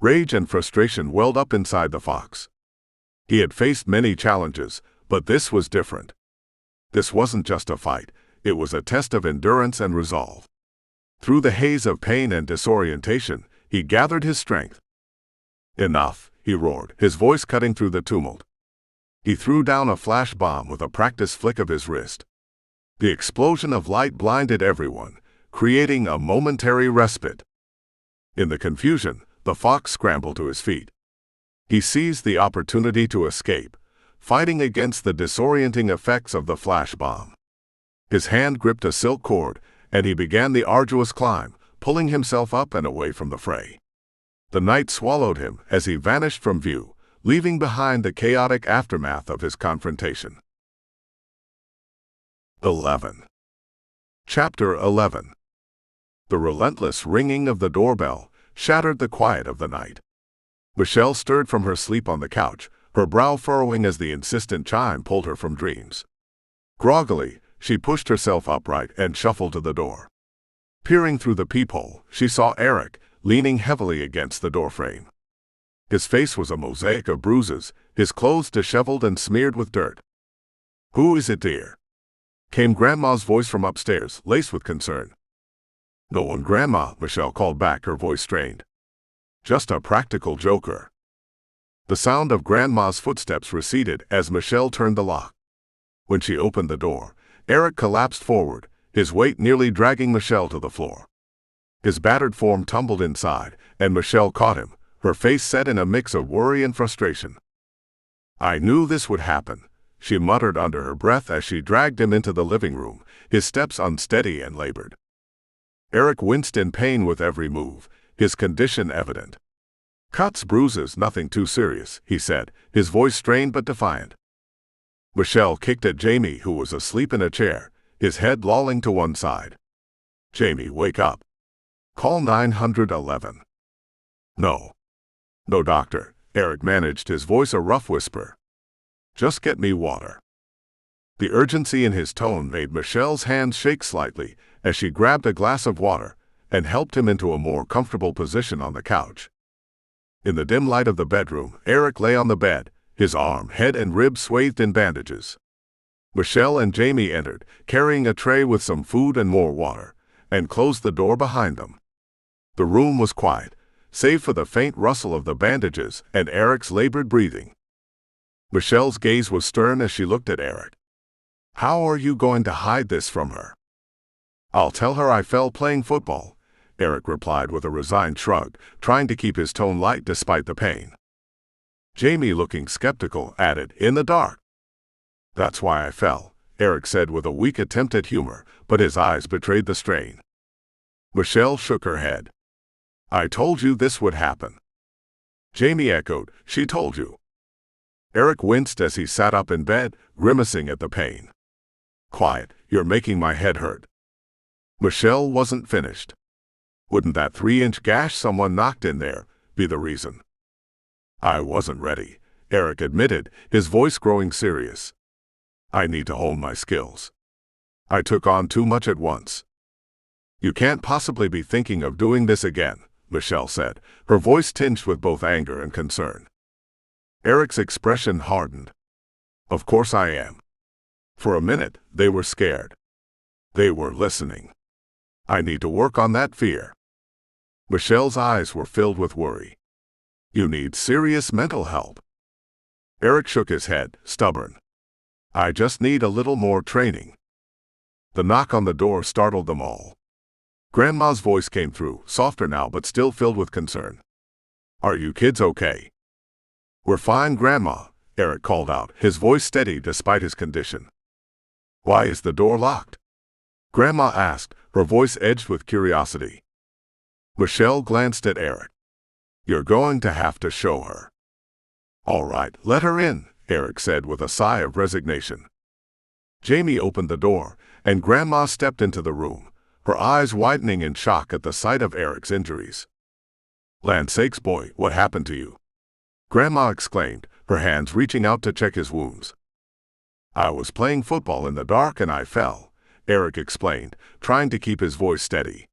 Rage and frustration welled up inside the fox. He had faced many challenges, but this was different. This wasn't just a fight, it was a test of endurance and resolve. Through the haze of pain and disorientation, he gathered his strength. Enough, he roared, his voice cutting through the tumult. He threw down a flash bomb with a practiced flick of his wrist. The explosion of light blinded everyone, creating a momentary respite. In the confusion, the fox scrambled to his feet. He seized the opportunity to escape, fighting against the disorienting effects of the flash bomb. His hand gripped a silk cord, and he began the arduous climb, pulling himself up and away from the fray. The night swallowed him as he vanished from view, leaving behind the chaotic aftermath of his confrontation. 11. Chapter 11. The relentless ringing of the doorbell shattered the quiet of the night. Michelle stirred from her sleep on the couch, her brow furrowing as the insistent chime pulled her from dreams. Groggily, she pushed herself upright and shuffled to the door. Peering through the peephole, she saw Eric, leaning heavily against the doorframe. His face was a mosaic of bruises, his clothes disheveled and smeared with dirt. "Who is it, dear?" came Grandma's voice from upstairs, laced with concern. No one, Grandma, Michelle called back, her voice strained. Just a practical joker. The sound of Grandma's footsteps receded as Michelle turned the lock. When she opened the door, Eric collapsed forward, his weight nearly dragging Michelle to the floor. His battered form tumbled inside, and Michelle caught him, her face set in a mix of worry and frustration. I knew this would happen, she muttered under her breath as she dragged him into the living room, his steps unsteady and labored. Eric winced in pain with every move, his condition evident. Cuts, bruises, nothing too serious, he said, his voice strained but defiant. Michelle kicked at Jamie, who was asleep in a chair, his head lolling to one side. Jamie, wake up. Call 911. No. No, doctor, Eric managed, his voice a rough whisper. Just get me water. The urgency in his tone made Michelle's hands shake slightly as she grabbed a glass of water and helped him into a more comfortable position on the couch. In the dim light of the bedroom, Eric lay on the bed, his arm, head, and ribs swathed in bandages. Michelle and Jamie entered, carrying a tray with some food and more water, and closed the door behind them. The room was quiet, save for the faint rustle of the bandages and Eric's labored breathing. Michelle's gaze was stern as she looked at Eric. How are you going to hide this from her? I'll tell her I fell playing football, Eric replied with a resigned shrug, trying to keep his tone light despite the pain. Jamie, looking skeptical, added, in the dark. That's why I fell, Eric said with a weak attempt at humor, but his eyes betrayed the strain. Michelle shook her head. I told you this would happen. Jamie echoed, she told you. Eric winced as he sat up in bed, grimacing at the pain. Quiet, you're making my head hurt. Michelle wasn't finished. Wouldn't that 3-inch gash someone knocked in there be the reason? I wasn't ready, Eric admitted, his voice growing serious. I need to hone my skills. I took on too much at once. You can't possibly be thinking of doing this again, Michelle said, her voice tinged with both anger and concern. Eric's expression hardened. Of course I am. For a minute, they were scared. They were listening. I need to work on that fear. Michelle's eyes were filled with worry. You need serious mental help. Eric shook his head, stubborn. I just need a little more training. The knock on the door startled them all. Grandma's voice came through, softer now but still filled with concern. Are you kids okay? We're fine, Grandma, Eric called out, his voice steady despite his condition. Why is the door locked? Grandma asked, her voice edged with curiosity. Michelle glanced at Eric. You're going to have to show her. All right, let her in, Eric said with a sigh of resignation. Jamie opened the door, and Grandma stepped into the room, her eyes widening in shock at the sight of Eric's injuries. Land sakes, boy, what happened to you? Grandma exclaimed, her hands reaching out to check his wounds. I was playing football in the dark and I fell, Eric explained, trying to keep his voice steady.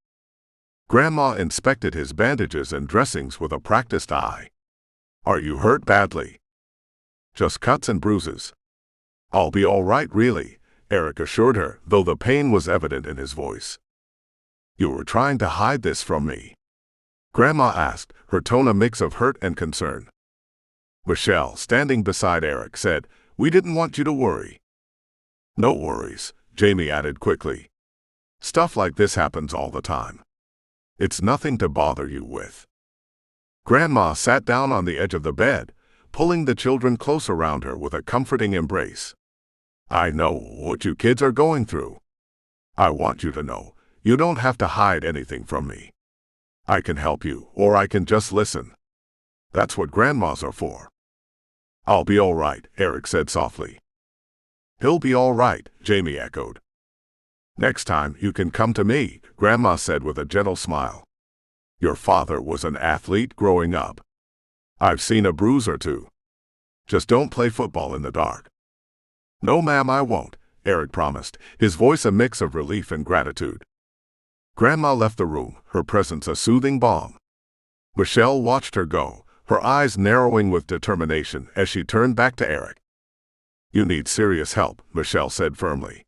Grandma inspected his bandages and dressings with a practiced eye. Are you hurt badly? Just cuts and bruises. I'll be all right, really, Eric assured her, though the pain was evident in his voice. You were trying to hide this from me? Grandma asked, her tone a mix of hurt and concern. Michelle, standing beside Eric, said, We didn't want you to worry. No worries, Jamie added quickly. Stuff like this happens all the time. It's nothing to bother you with. Grandma sat down on the edge of the bed, pulling the children close around her with a comforting embrace. I know what you kids are going through. I want you to know, you don't have to hide anything from me. I can help you, or I can just listen. That's what grandmas are for. I'll be all right, Eric said softly. He'll be all right, Jamie echoed. Next time you can come to me, Grandma said with a gentle smile. Your father was an athlete growing up. I've seen a bruise or two. Just don't play football in the dark. No, ma'am, I won't, Eric promised, his voice a mix of relief and gratitude. Grandma left the room, her presence a soothing balm. Michelle watched her go, her eyes narrowing with determination as she turned back to Eric. You need serious help, Michelle said firmly.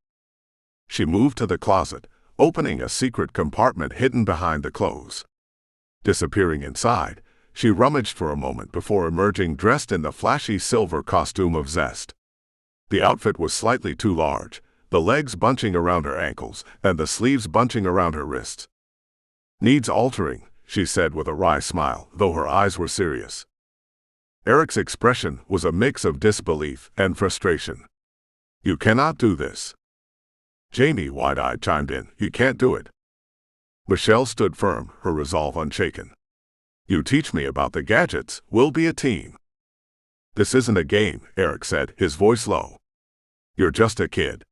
She moved to the closet, opening a secret compartment hidden behind the clothes. Disappearing inside, she rummaged for a moment before emerging dressed in the flashy silver costume of Zest. The outfit was slightly too large, the legs bunching around her ankles and the sleeves bunching around her wrists. "Needs altering," she said with a wry smile, though her eyes were serious. Eric's expression was a mix of disbelief and frustration. "You cannot do this." Jamie, wide-eyed, chimed in, "You can't do it." Michelle stood firm, her resolve unshaken. "You teach me about the gadgets, we'll be a team." "This isn't a game," Eric said, his voice low. "You're just a kid."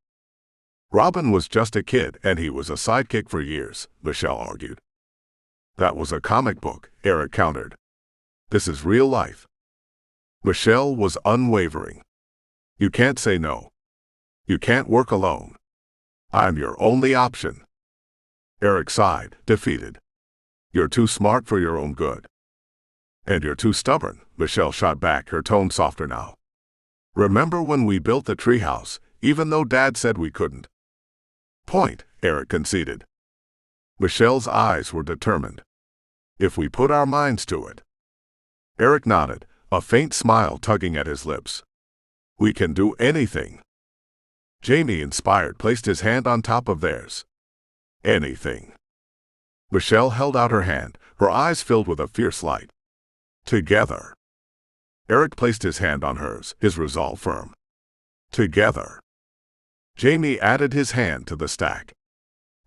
"Robin was just a kid and he was a sidekick for years," Michelle argued. "That was a comic book," Eric countered. "This is real life." Michelle was unwavering. "You can't say no. You can't work alone. I'm your only option." Eric sighed, defeated. "You're too smart for your own good." "And you're too stubborn," Michelle shot back, her tone softer now. "Remember when we built the treehouse, even though Dad said we couldn't?" "Point," Eric conceded. Michelle's eyes were determined. "If we put our minds to it." Eric nodded, a faint smile tugging at his lips. "We can do anything." Jamie, inspired, placed his hand on top of theirs. "Anything." Michelle held out her hand, her eyes filled with a fierce light. "Together." Eric placed his hand on hers, his resolve firm. "Together." Jamie added his hand to the stack.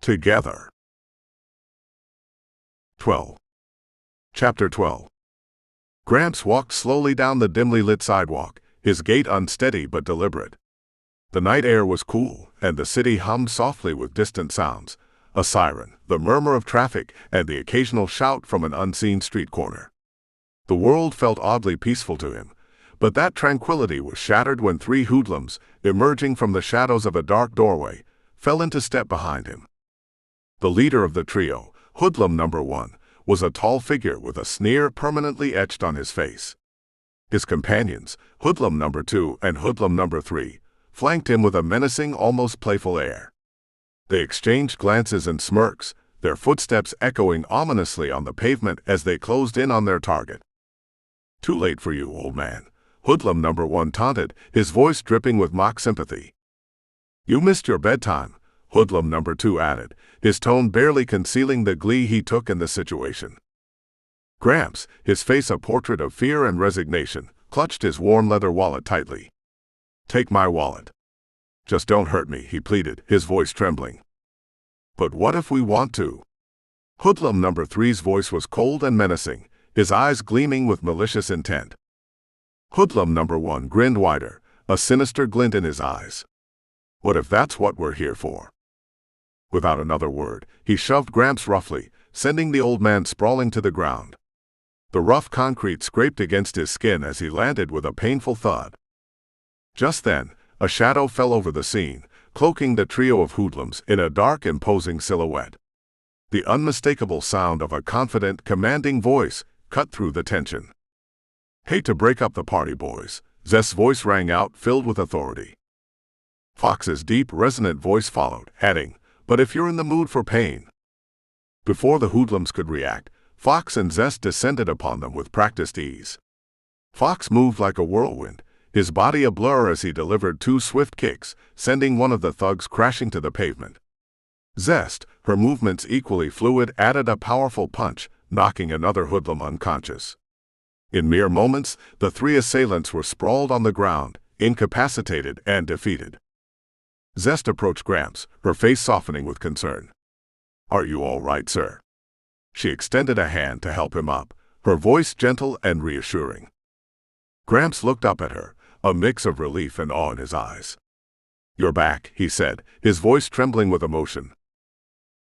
"Together." 12. Chapter 12. Gramps walked slowly down the dimly lit sidewalk, his gait unsteady but deliberate. The night air was cool, and the city hummed softly with distant sounds, a siren, the murmur of traffic, and the occasional shout from an unseen street corner. The world felt oddly peaceful to him, but that tranquility was shattered when three hoodlums, emerging from the shadows of a dark doorway, fell into step behind him. The leader of the trio, hoodlum number 1, was a tall figure with a sneer permanently etched on his face. His companions, hoodlum number 2 and hoodlum number 3, flanked him with a menacing, almost playful air. They exchanged glances and smirks, their footsteps echoing ominously on the pavement as they closed in on their target. "Too late for you, old man," hoodlum number 1 taunted, his voice dripping with mock sympathy. "You missed your bedtime," hoodlum number 2 added, his tone barely concealing the glee he took in the situation. Gramps, his face a portrait of fear and resignation, clutched his worn leather wallet tightly. "Take my wallet. Just don't hurt me," he pleaded, his voice trembling. "But what if we want to?" Hoodlum number 3's voice was cold and menacing, his eyes gleaming with malicious intent. Hoodlum number 1 grinned wider, a sinister glint in his eyes. "What if that's what we're here for?" Without another word, he shoved Gramps roughly, sending the old man sprawling to the ground. The rough concrete scraped against his skin as he landed with a painful thud. Just then, a shadow fell over the scene, cloaking the trio of hoodlums in a dark, imposing silhouette. The unmistakable sound of a confident, commanding voice cut through the tension. "Hate to break up the party, boys," Zest's voice rang out, filled with authority. Fox's deep, resonant voice followed, adding, "But if you're in the mood for pain." Before the hoodlums could react, Fox and Zest descended upon them with practiced ease. Fox moved like a whirlwind, his body a blur as he delivered 2 swift kicks, sending one of the thugs crashing to the pavement. Zest, her movements equally fluid, added a powerful punch, knocking another hoodlum unconscious. In mere moments, the 3 assailants were sprawled on the ground, incapacitated and defeated. Zest approached Gramps, her face softening with concern. "Are you all right, sir?" She extended a hand to help him up, her voice gentle and reassuring. Gramps looked up at her, a mix of relief and awe in his eyes. "You're back," he said, his voice trembling with emotion.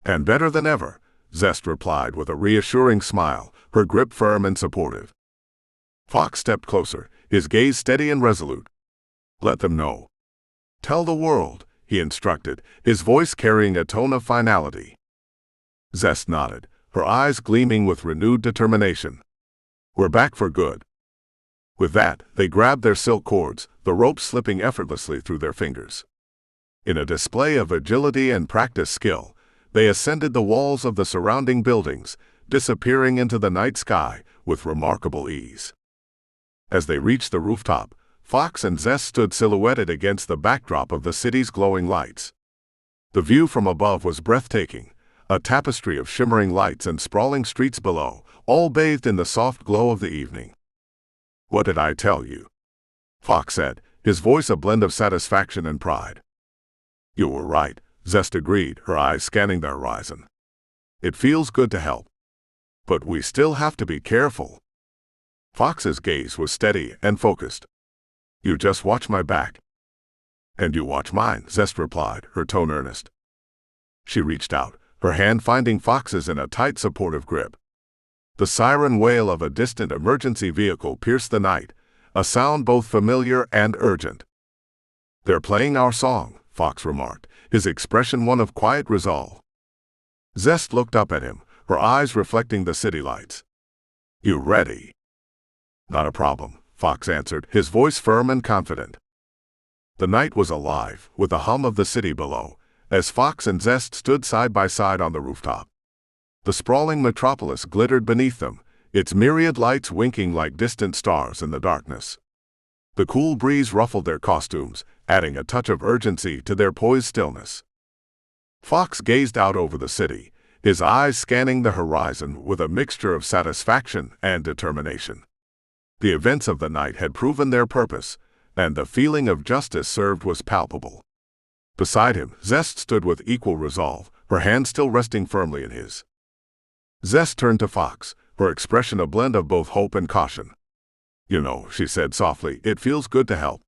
"And better than ever," Zest replied with a reassuring smile, her grip firm and supportive. Fox stepped closer, his gaze steady and resolute. "Let them know. Tell the world," he instructed, his voice carrying a tone of finality. Zest nodded, her eyes gleaming with renewed determination. "We're back for good." With that, they grabbed their silk cords, the ropes slipping effortlessly through their fingers. In a display of agility and practiced skill, they ascended the walls of the surrounding buildings, disappearing into the night sky with remarkable ease. As they reached the rooftop, Fox and Zest stood silhouetted against the backdrop of the city's glowing lights. The view from above was breathtaking, a tapestry of shimmering lights and sprawling streets below, all bathed in the soft glow of the evening. "What did I tell you?" Fox said, his voice a blend of satisfaction and pride. "You were right," Zest agreed, her eyes scanning the horizon. "It feels good to help. But we still have to be careful." Fox's gaze was steady and focused. "You just watch my back." "And you watch mine," Zest replied, her tone earnest. She reached out, her hand finding Fox's in a tight, supportive grip. The siren wail of a distant emergency vehicle pierced the night, a sound both familiar and urgent. "They're playing our song," Fox remarked, his expression one of quiet resolve. Zest looked up at him, her eyes reflecting the city lights. "You ready?" "Not a problem," Fox answered, his voice firm and confident. The night was alive, with the hum of the city below, as Fox and Zest stood side by side on the rooftop. The sprawling metropolis glittered beneath them, its myriad lights winking like distant stars in the darkness. The cool breeze ruffled their costumes, adding a touch of urgency to their poised stillness. Fox gazed out over the city, his eyes scanning the horizon with a mixture of satisfaction and determination. The events of the night had proven their purpose, and the feeling of justice served was palpable. Beside him, Zest stood with equal resolve, her hand still resting firmly in his. Zest turned to Fox, her expression a blend of both hope and caution. "You know," she said softly, "it feels good to help."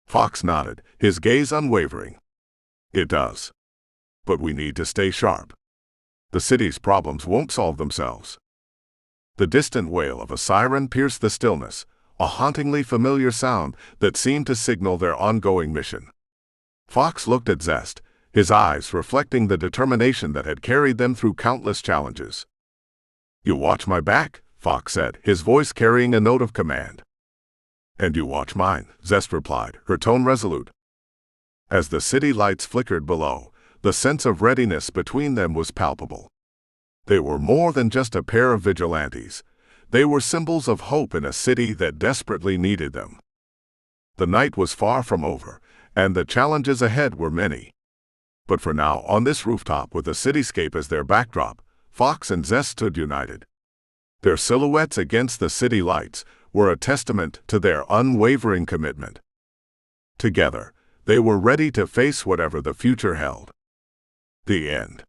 Fox nodded, his gaze unwavering. "It does. But we need to stay sharp. The city's problems won't solve themselves." The distant wail of a siren pierced the stillness, a hauntingly familiar sound that seemed to signal their ongoing mission. Fox looked at Zest, his eyes reflecting the determination that had carried them through countless challenges. "You watch my back," Fox said, his voice carrying a note of command. "And you watch mine," Zest replied, her tone resolute. As the city lights flickered below, the sense of readiness between them was palpable. They were more than just a pair of vigilantes. They were symbols of hope in a city that desperately needed them. The night was far from over, and the challenges ahead were many. But for now, on this rooftop with the cityscape as their backdrop, Fox and Zest stood united. Their silhouettes against the city lights were a testament to their unwavering commitment. Together, they were ready to face whatever the future held. The end.